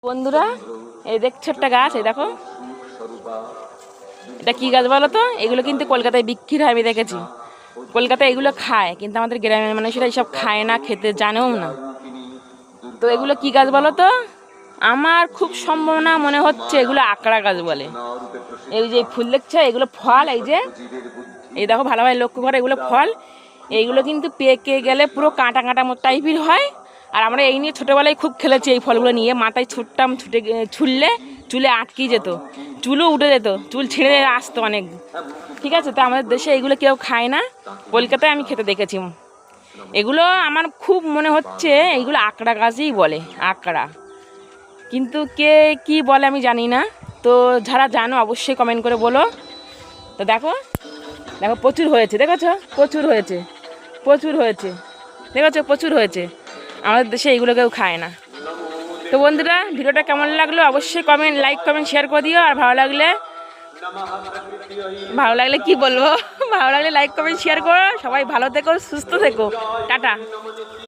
বন্ধুরা এই দেখছো একটা গাছ, এই দেখো এটা কি গাছ বলো তো? এগুলো কিন্তু কলকাতায় বিক্রি হয়, আমি দেখেছি। কলকাতায় এগুলো খায়, কিন্তু আমাদের গ্রামের মানুষেরা এইসব খায় না, খেতে জানেও না। তো এগুলো কি গাছ বলো তো? আমার খুব সম্ভাবনা মনে হচ্ছে এগুলো আকড়া গাছ বলে। এই যে ফুল দেখছো, এগুলো ফল, এই যে এই দেখো ভালোভাবে লক্ষ্য করো, এগুলো ফল। এইগুলো কিন্তু পেকে গেলে পুরো কাঁটা কাঁটা মতো টাইপের হয়। আর আমরা এই নিয়ে ছোটোবেলায় খুব খেলেছি, এই ফলগুলো নিয়ে মাথায় ছুটতাম, ছুটলে চুলে আটকে যেত, চুলও উঠে যেত, চুল ছিঁড়ে আসতো অনেক। ঠিক আছে, তো আমাদের দেশে এগুলো কেউ খায় না, কলকাতায় আমি খেতে দেখেছি। এগুলো আমার খুব মনে হচ্ছে এইগুলো আকড়া গাছই বলে, আকড়া। কিন্তু কে কি বলে আমি জানি না। তো যারা জানো অবশ্যই কমেন্ট করে বলো। তো দেখো দেখো প্রচুর হয়েছে, দেখেছো? প্রচুর হয়েছে, প্রচুর হয়েছে, দেখেছো? প্রচুর হয়েছে। আমাদের দেশে এইগুলো কেউ খায় না। তো বন্ধুরা, ভিডিওটা কেমন লাগলো অবশ্যই লাইক কমেন্ট শেয়ার করে দিও। আর ভালো লাগলে কি বলবো, ভালো লাগলে লাইক কমেন্ট শেয়ার করো। সবাই ভালো থেকো, সুস্থ থেকো, টাটা।